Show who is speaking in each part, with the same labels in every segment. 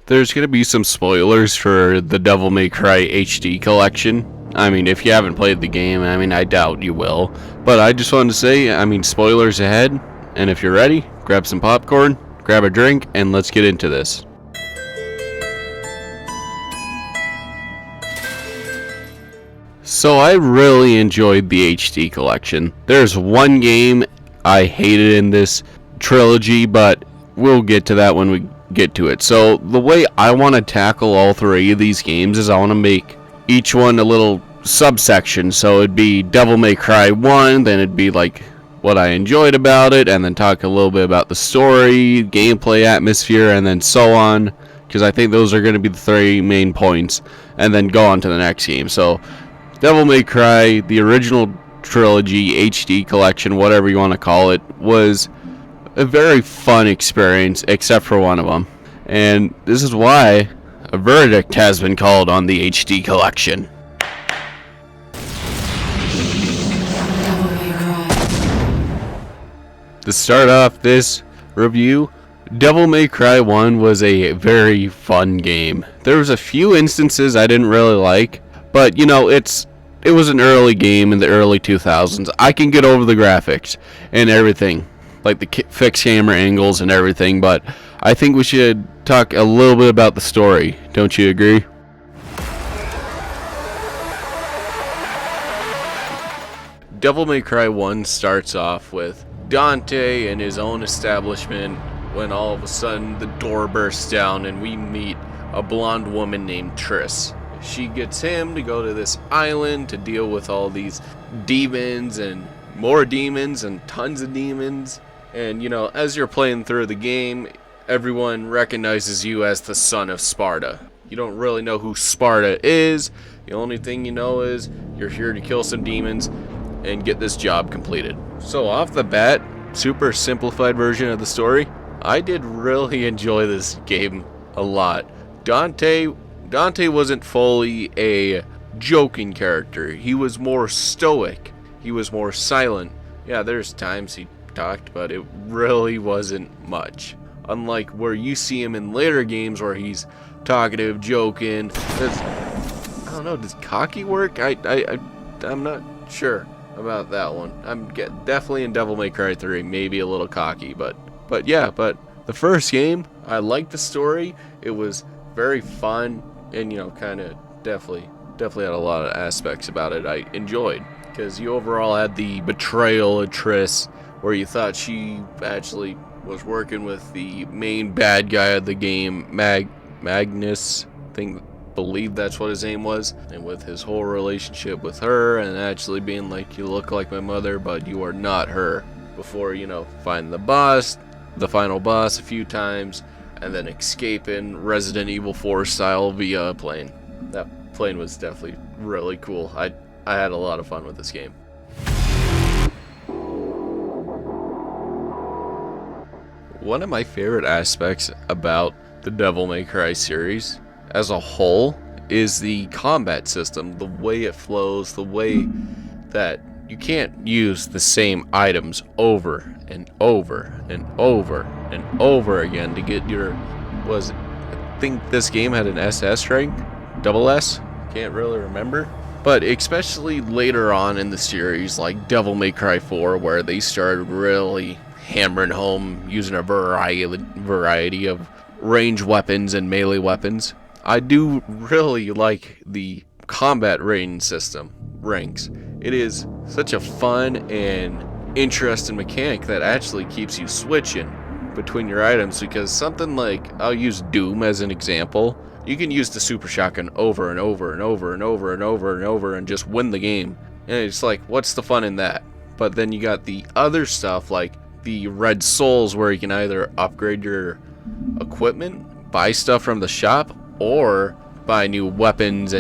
Speaker 1: There's going to be some spoilers for the Devil May Cry HD collection. I mean, if you haven't played the game, I mean, I doubt you will. But I just wanted to say, I mean, spoilers ahead. And if you're ready, grab some popcorn, grab a drink, and let's get into this. So I really enjoyed the HD collection. There's one game I hated in this trilogy, but we'll get to that when we get to it. So the way I want to tackle all three of these games is I want to make each one a little subsection. So it'd be Devil May Cry 1, then it'd be like what I enjoyed about it, and then talk a little bit about the story, gameplay, atmosphere, and then so on, because I think those are going to be the three main points, and then go on to the next game. So Devil May Cry, the original trilogy, HD collection, whatever you want to call it, was a very fun experience, except for one of them. And this is why a verdict has been called on the HD collection. To start off this review, Devil May Cry 1 was a very fun game. There was a few instances I didn't really like, but you know, it was an early game in the early 2000s. I can get over the graphics and everything, like the fixed camera angles and everything, but I think we should talk a little bit about the story. Don't you agree? Devil May Cry 1 starts off with Dante in his own establishment when all of a sudden the door bursts down and we meet a blonde woman named Triss. She gets him to go to this island to deal with all these demons and more demons and tons of demons. And you know, as you're playing through the game, everyone recognizes you as the son of Sparta. You don't really know who Sparta is. The only thing you know is you're here to kill some demons and get this job completed. So off the bat, super simplified version of the story. I did really enjoy this game a lot. Dante wasn't fully a joking character. He was more stoic. He was more silent. Yeah, there's times he talked, but it really wasn't much. Unlike where you see him in later games where he's talkative, joking. I don't know, does cocky work? I'm not sure about that one. I'm definitely in Devil May Cry 3, maybe a little cocky, but the first game, I liked the story. It was very fun, and you know, kind of definitely had a lot of aspects about it I enjoyed, because you overall had the betrayal of Triss, where you thought she actually was working with the main bad guy of the game, Magnus, believe that's what his name was, and with his whole relationship with her, and actually being like, you look like my mother, but you are not her, before, you know, find the final boss a few times, and then escaping Resident Evil 4 style via a plane. That plane was definitely really cool. I had a lot of fun with this game. One of my favorite aspects about the Devil May Cry series as a whole is the combat system, the way it flows, the way that you can't use the same items over and over and over and over again to get your, I think this game had an SS rank? Double S? Can't really remember. But especially later on in the series, like Devil May Cry 4, where they started really hammering home using a variety of range weapons and melee weapons. I do really like the combat range system, ranks. It is such a fun and interesting mechanic that actually keeps you switching between your items, because something like, I'll use Doom as an example, you can use the super shotgun over and over and over and over and over and over and just win the game. And it's like, what's the fun in that? But then you got the other stuff like the Red Souls, where you can either upgrade your equipment, buy stuff from the shop, or buy new weapons.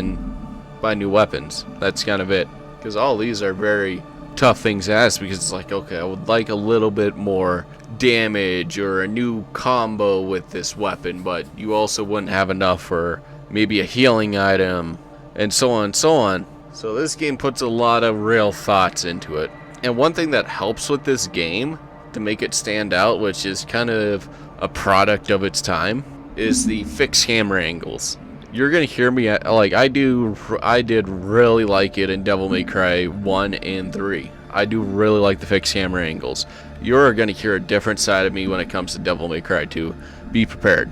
Speaker 1: That's kind of it, because all these are very tough things to ask, because it's like, okay, I would like a little bit more damage or a new combo with this weapon, but you also wouldn't have enough for maybe a healing item, and so on and so on. So this game puts a lot of real thoughts into it. And one thing that helps with this game to make it stand out, which is kind of a product of its time, is the fixed camera angles. You're gonna hear me like I did really like it in Devil May Cry 1 and 3. I do really like the fixed camera angles. You're gonna hear a different side of me when it comes to Devil May Cry 2. Be prepared.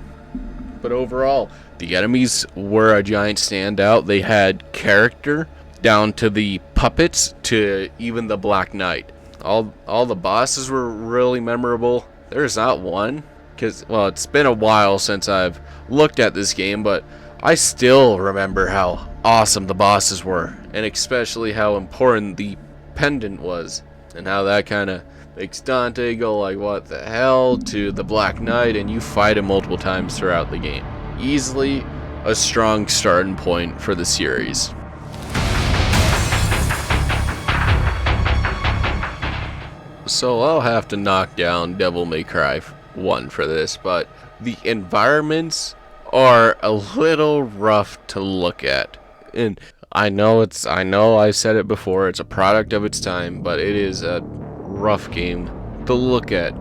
Speaker 1: But overall, the enemies were a giant standout. They had character, down to the puppets to even the Black Knight. All the bosses were really memorable. There's not one, because, well, it's been a while since I've looked at this game, but I still remember how awesome the bosses were, and especially how important the pendant was, and how that kind of makes Dante go like, what the hell, to the Black Knight, and you fight him multiple times throughout the game. Easily a strong starting point for the series. So I'll have to knock down Devil May Cry 1 for this, but the environments are a little rough to look at. And I know I said it before, it's a product of its time, but it is a rough game to look at.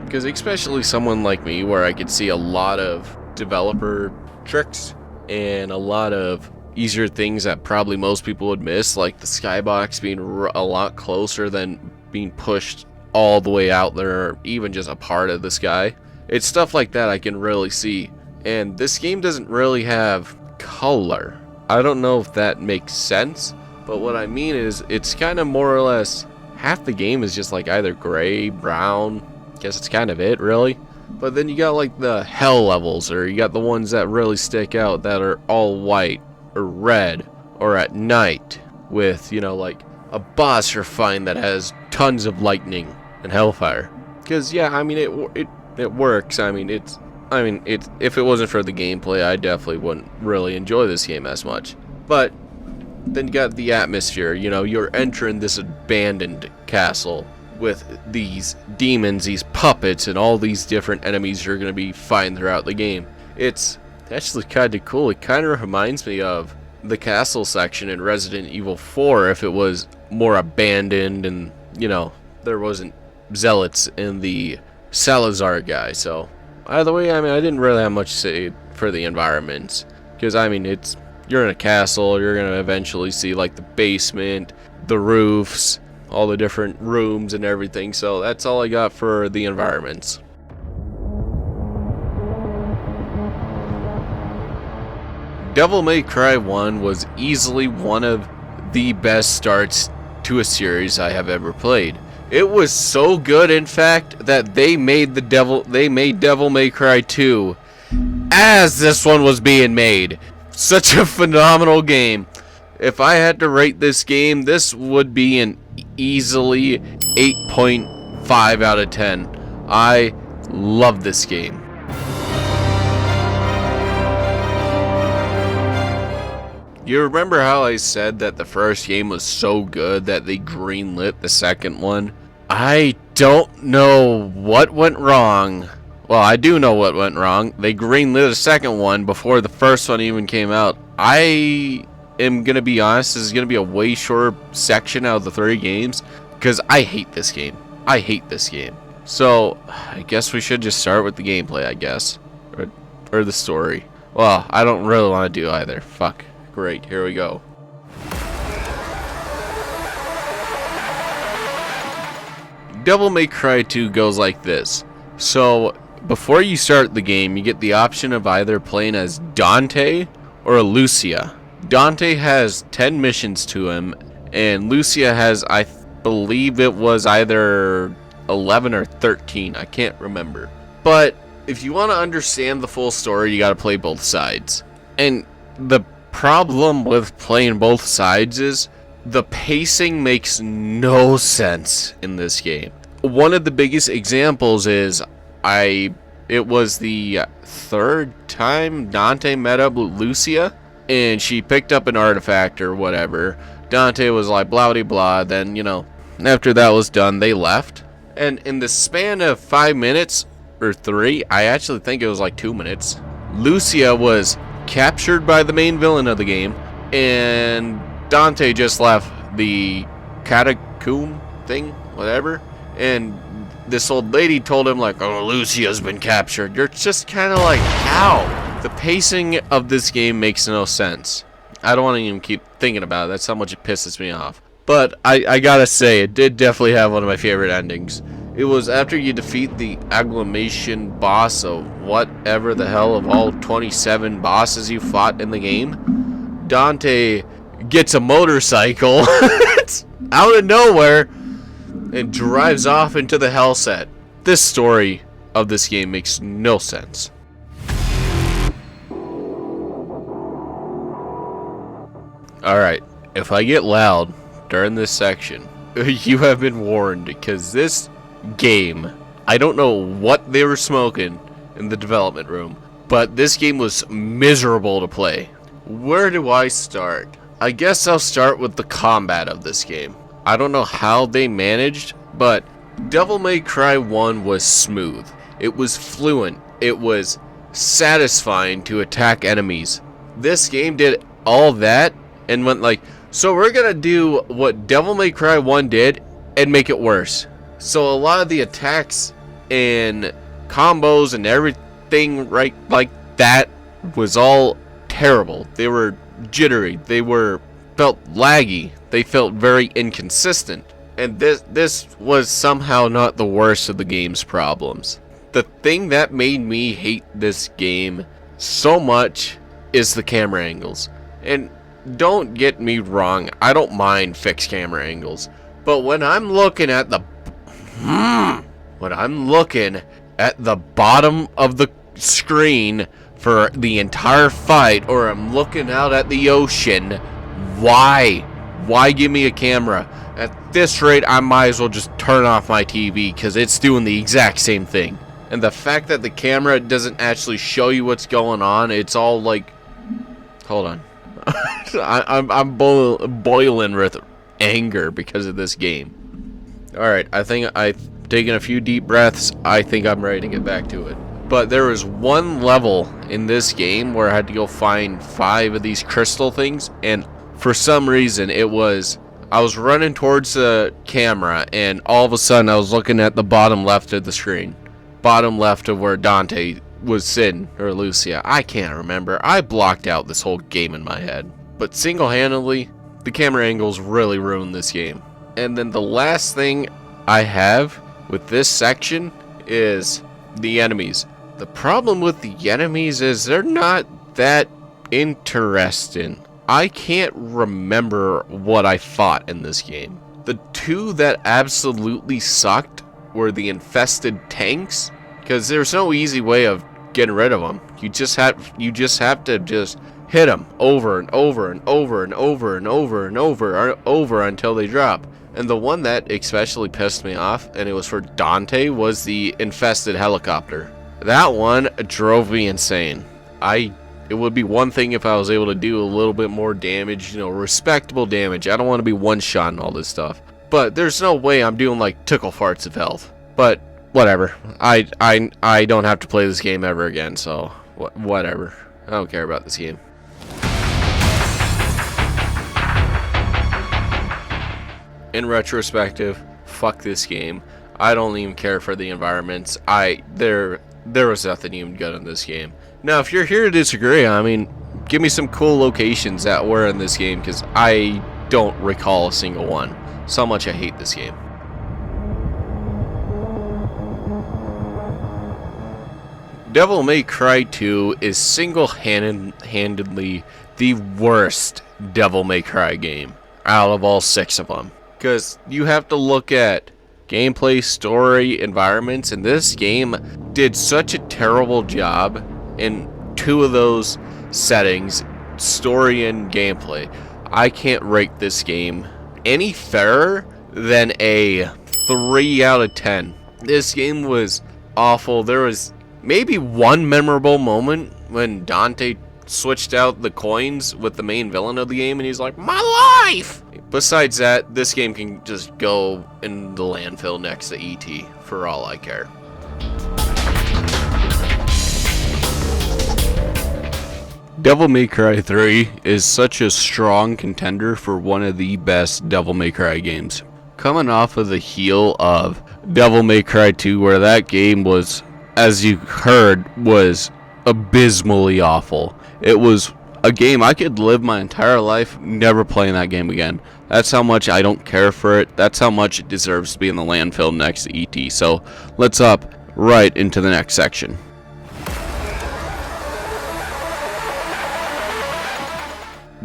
Speaker 1: Because especially someone like me, where I could see a lot of developer tricks and a lot of easier things that probably most people would miss, like the skybox being a lot closer than being pushed all the way out there, or even just a part of the sky. It's stuff like that I can really see. And this game doesn't really have color. I don't know if that makes sense, but what I mean is it's kind of more or less half the game is just like either gray, brown. Guess it's kind of it, really. But then you got like the hell levels, or you got the ones that really stick out that are all white or red, or at night with, you know, like a boss you're fighting that has tons of lightning and hellfire. Because yeah, I mean it works. I mean it's if it wasn't for the gameplay, I definitely wouldn't really enjoy this game as much. But then you got the atmosphere. You know, you're entering this abandoned castle with these demons, these puppets, and all these different enemies you're gonna be fighting throughout the game. It's actually kind of cool. It kind of reminds me of the castle section in Resident Evil 4 if it was more abandoned and, you know, there wasn't zealots in the Salazar guy. So either way, I mean, I didn't really have much to say for the environments, because I mean, you're in a castle, you're gonna eventually see like the basement, the roofs, all the different rooms and everything. So that's all I got for the environments. Devil May Cry 1 was easily one of the best starts to a series I have ever played. It was so good, in fact, that they made Devil May Cry 2 as this one was being made. Such a phenomenal game. If I had to rate this game, this would be an easily 8.5 out of 10. I love this game. You remember how I said that the first game was so good that they greenlit the second one? I don't know what went wrong. Well, I do know what went wrong. They greenlit a second one before the first one even came out. I am going to be honest, this is going to be a way shorter section out of the 3 games, because I hate this game. I hate this game. So, I guess we should just start with the gameplay, I guess. Or the story. Well, I don't really want to do either. Fuck. Great, here we go. Devil May Cry 2 goes like this. So, before you start the game, you get the option of either playing as Dante or Lucia. Dante has 10 missions to him, and Lucia has, I believe it was either 11 or 13. I can't remember. But if you want to understand the full story, you got to play both sides. And the problem with playing both sides is the pacing makes no sense in this game. One of the biggest examples is it was the 3rd time Dante met up with Lucia, and she picked up an artifact or whatever. Dante was like blah blah blah. Then, you know, after that was done, they left, and in the span of 5 minutes or 3, I actually think it was like 2 minutes, Lucia was captured by the main villain of the game, and Dante just left the catacomb thing, whatever, and this old lady told him like, oh, Lucia's been captured. You're just kind of like, how? The pacing of this game makes no sense. I don't want to even keep thinking about it. That's how much it pisses me off. But I gotta say, it did definitely have one of my favorite endings. It was after you defeat the agglomeration boss of whatever the hell of all 27 bosses you fought in the game. Dante gets a motorcycle out of nowhere and drives off into the hell set. This story of this game makes no sense. Alright, if I get loud during this section, you have been warned, because this game, I don't know what they were smoking in the development room, but this game was miserable to play. Where do I start? I guess I'll start with the combat of this game. I don't know how they managed, but Devil May Cry 1 was smooth. It was fluent. It was satisfying to attack enemies. This game did all that and went like, so we're gonna do what Devil May Cry 1 did and make it worse. So a lot of the attacks and combos and everything right like that was all terrible. They were jittery. They felt laggy. They felt very inconsistent. And this was somehow not the worst of the game's problems. The thing that made me hate this game so much is the camera angles. And don't get me wrong, I don't mind fixed camera angles, but when I'm looking at the bottom of the screen for the entire fight, or I'm looking out at the ocean, why give me a camera? At this rate, I might as well just turn off my TV, because it's doing the exact same thing. And the fact that the camera doesn't actually show you what's going on, it's all like, hold on. I'm boiling with anger because of this game. Alright, I think I've taken a few deep breaths. I think I'm ready to get back to it. But there was one level in this game where I had to go find 5 of these crystal things, and for some reason I was running towards the camera, and all of a sudden I was looking at the bottom left of the screen. Bottom left of where Dante was sitting, or Lucia. I can't remember. I blocked out this whole game in my head. But single-handedly, the camera angles really ruined this game. And then the last thing I have with this section is the enemies. The problem with the enemies is they're not that interesting. I can't remember what I fought in this game. The 2 that absolutely sucked were the infested tanks, because there's no easy way of getting rid of them. You just have to just hit them over and over and over and over and over and over until they drop. And the one that especially pissed me off, and it was for Dante, was the infested helicopter. That one drove me insane. It would be one thing if I was able to do a little bit more damage, respectable damage. I don't want to be one-shotting all this stuff. But there's no way I'm doing like tickle farts of health. But whatever. I don't have to play this game ever again, so whatever. I don't care about this game. In retrospective, fuck this game. I don't even care for the environments. There was nothing even good in this game. Now, if you're here to disagree, I mean, give me some cool locations that were in this game, because I don't recall a single one. So much I hate this game. Devil May Cry 2 is single-handedly the worst Devil May Cry game out of all 6 of them. Because you have to look at gameplay, story, environments, and this game did such a terrible job in 2 of those settings, story and gameplay. I can't rate this game any fairer than a 3 out of 10. This game was awful. There was maybe one memorable moment when Dante switched out the coins with the main villain of the game, and he's like, my life! Besides that, this game can just go in the landfill next to E.T. for all I care. Devil May Cry 3 is such a strong contender for one of the best Devil May Cry games. Coming off of the heel of Devil May Cry 2, where that game was, as you heard, was abysmally awful. It was a game I could live my entire life never playing that game again. That's how much I don't care for it. That's how much it deserves to be in the landfill next to ET. So let's up right into the next section.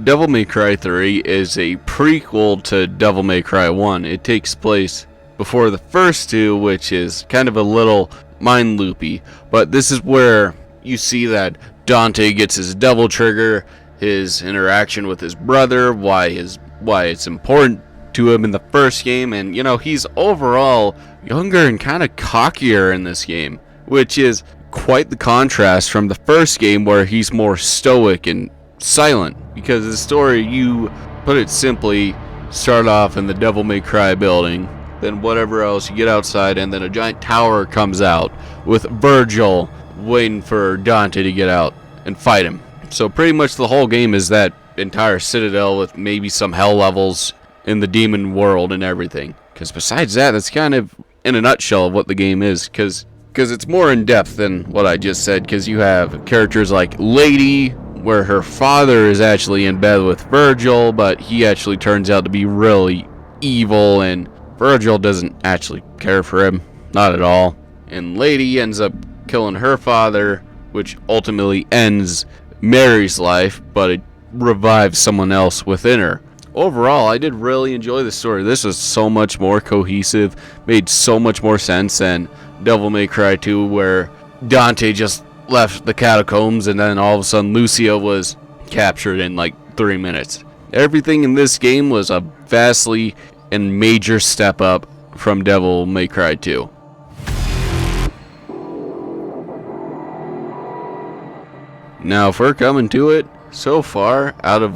Speaker 1: Devil May Cry 3 is a prequel to Devil May Cry 1. It takes place before the first two, which is kind of a little mind loopy, but this is where you see that Dante gets his devil trigger, his interaction with his brother, why it's important to him in the first game, and he's overall younger and kind of cockier in this game, which is quite the contrast from the first game where he's more stoic and silent. Because the story, you put it simply, start off in the Devil May Cry building, then whatever else, you get outside, and then a giant tower comes out with Virgil waiting for Dante to get out and fight him. So pretty much the whole game is that entire citadel with maybe some hell levels in the demon world and everything. Because besides that, that's kind of in a nutshell of what the game is. Because it's more in depth than what I just said. Because you have characters like Lady, where her father is actually in bed with Virgil, but he actually turns out to be really evil, and Virgil doesn't actually care for him, not at all. And Lady ends up killing her father, which ultimately ends Mary's life, but it revives someone else within her. Overall, I did really enjoy the story. This was so much more cohesive, made so much more sense than Devil May Cry 2, where Dante just left the catacombs and then all of a sudden Lucia was captured in like 3 minutes. Everything in this game was a vastly and major step up from Devil May Cry 2. Now, if we're coming to it, so far out of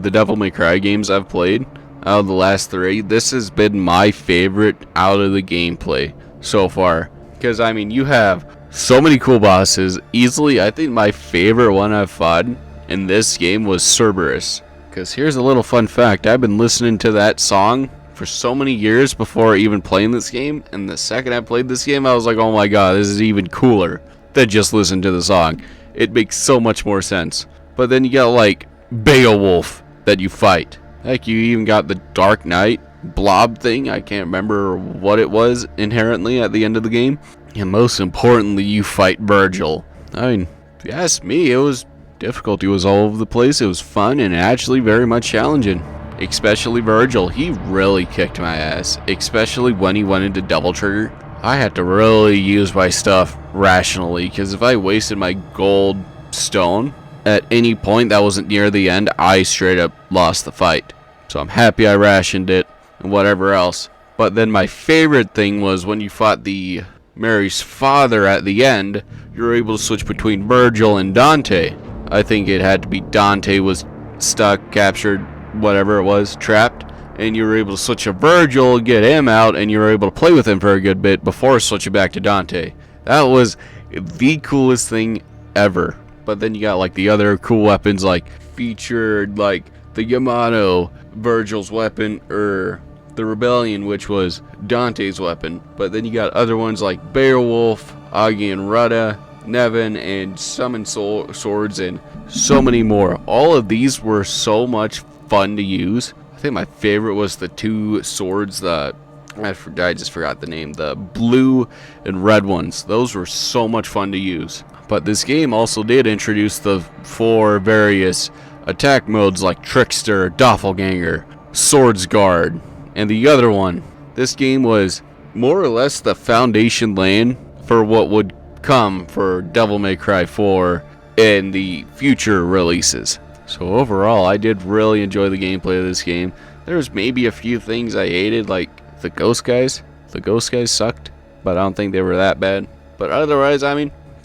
Speaker 1: the Devil May Cry games I've played, out of the last 3, this has been my favorite out of the gameplay so far. Because you have so many cool bosses. Easily, I think my favorite one I've fought in this game was Cerberus. Because here's a little fun fact. I've been listening to that song for so many years before even playing this game. And the second I played this game, I was like, oh my god, this is even cooler than just listen to the song. It makes so much more sense. But then you got like Beowulf that you fight. Heck, you even got the Dark Knight blob thing. I can't remember what it was inherently at the end of the game. And most importantly, you fight Virgil. If you ask me, it was difficulty was all over the place. It was fun and actually very much challenging. Especially Virgil. He really kicked my ass. Especially when he went into double trigger. I had to really use my stuff rationally. Because if I wasted my gold stone at any point that wasn't near the end, I straight up lost the fight. So I'm happy I rationed it and whatever else. But then my favorite thing was when you fought the Mary's father at the end, you were able to switch between Virgil and Dante. I think it had to be Dante was stuck, captured, whatever it was, trapped, and you were able to switch to Virgil, get him out, and you were able to play with him for a good bit before switching back to Dante. That was the coolest thing ever. But then you got like the other cool weapons like featured like the Yamato, Virgil's weapon, or the Rebellion, which was Dante's weapon. But then you got other ones like Beowulf, Agi and Rudda, Nevin, and Summon Swords, and so many more. All of these were so much fun to use. I think my favorite was the 2 swords, I just forgot the name, the blue and red ones. Those were so much fun to use. But this game also did introduce the 4 various attack modes like Trickster, Doppelganger, Swords Guard, and the other one. This game was more or less the foundation laying for what would come for Devil May Cry 4 in the future releases. So overall, I did really enjoy the gameplay of this game. There's maybe a few things I hated, like the ghost guys. The ghost guys sucked, but I don't think they were that bad. But otherwise,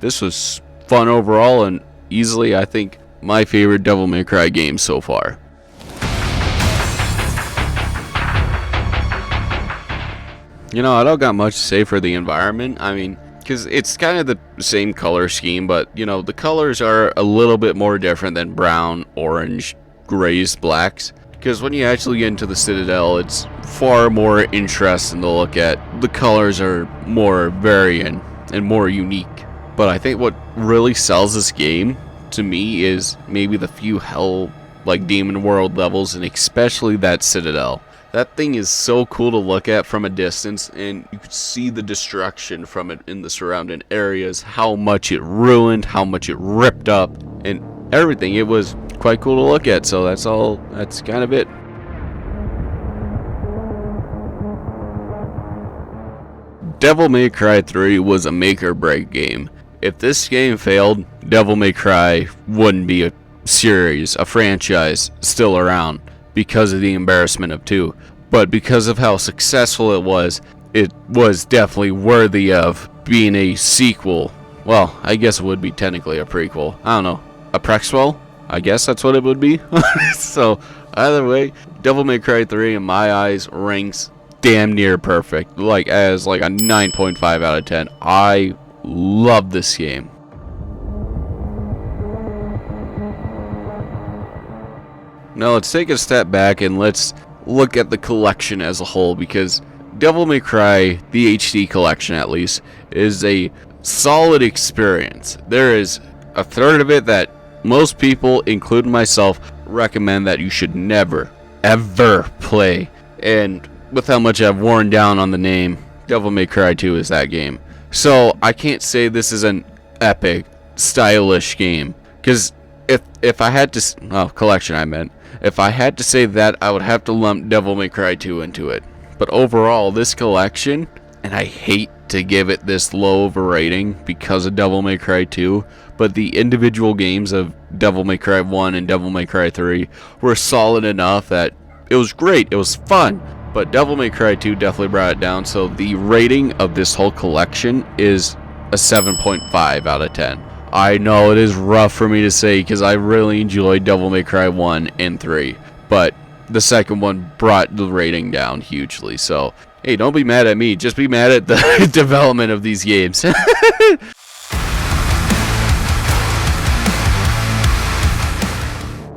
Speaker 1: this was fun overall, and easily, I think, my favorite Devil May Cry game so far. I don't got much to say for the environment. Because it's kind of the same color scheme, but, the colors are a little bit more different than brown, orange, grays, blacks. Because when you actually get into the Citadel, it's far more interesting to look at. The colors are more variant and more unique. But I think what really sells this game to me is maybe the few hell, like Demon World levels, and especially that Citadel. That thing is so cool to look at from a distance, and you could see the destruction from it in the surrounding areas, how much it ruined, how much it ripped up, and everything. It was quite cool to look at, so that's kind of it. Devil May Cry 3 was a make or break game. If this game failed, Devil May Cry wouldn't be a series, a franchise, still around because of the embarrassment of 2. But because of how successful it was definitely worthy of being a sequel. Well, I guess it would be technically a prequel. I don't know. A prequel? I guess that's what it would be. So, either way, Devil May Cry 3 in my eyes ranks damn near perfect. As a 9.5 out of 10. I love this game. Now let's take a step back and let's look at the collection as a whole, because Devil May Cry, the HD collection at least, is a solid experience. There is a third of it that most people, including myself, recommend that you should never, ever play. And with how much I've worn down on the name, Devil May Cry 2 is that game. So I can't say this is an epic, stylish game, because if I had to, collection I meant. If I had to say that, I would have to lump Devil May Cry 2 into it. But overall, this collection, and I hate to give it this low of a rating because of Devil May Cry 2, but the individual games of Devil May Cry 1 and Devil May Cry 3 were solid enough that it was great, it was fun. But Devil May Cry 2 definitely brought it down, so the rating of this whole collection is a 7.5 out of 10. I know it is rough for me to say because I really enjoyed Devil May Cry 1 and 3, but the second one brought the rating down hugely. So, hey, don't be mad at me, just be mad at the development of these games.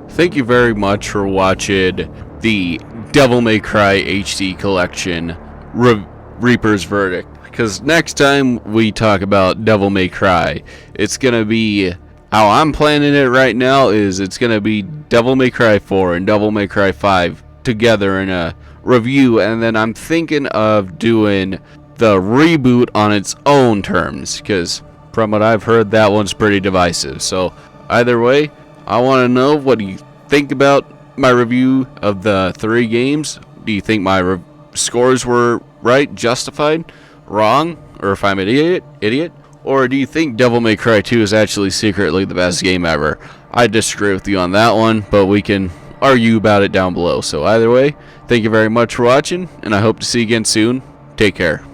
Speaker 1: Thank you very much for watching the Devil May Cry HD collection, Reaper's Verdict. Because next time we talk about Devil May Cry, it's going to be, how I'm planning it right now is it's going to be Devil May Cry 4 and Devil May Cry 5 together in a review, and then I'm thinking of doing the reboot on its own terms, because from what I've heard, that one's pretty divisive. So either way, I want to know, what do you think about my review of the 3 games? Do you think my scores were right, justified, wrong, or if I'm an idiot? Or do you think Devil May Cry 2 is actually secretly the best game ever? I disagree with you on that one, but we can argue about it down below. So either way, thank you very much for watching, and I hope to see you again soon. Take care.